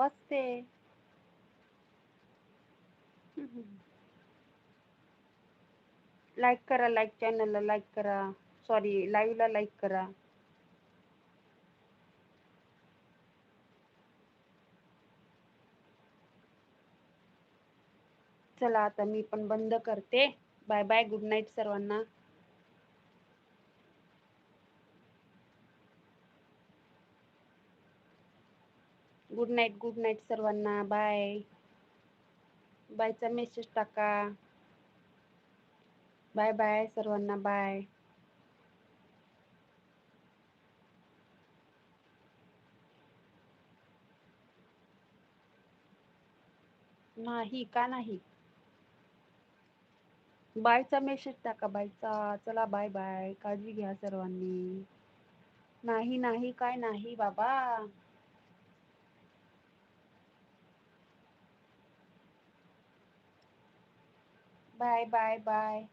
वाचते. लाईक करा, लाईक चॅनलला लाईक करा, सॉरी लाईव्हला लाईक करा. चला आता मी पण बंद करते. बाय बाय, गुड नाईट सर्वांना. गुड नाईट सर्वांना. बाय बायचा मेसेज टाका. बाय बाय सर्वांना. बाय. नाही का नाही? बायचा मेसेज टाका, बायचा. चला बाय बाय, काळजी घ्या सर्वांनी. नाही नाही काय नाही बाबा. Bye bye bye.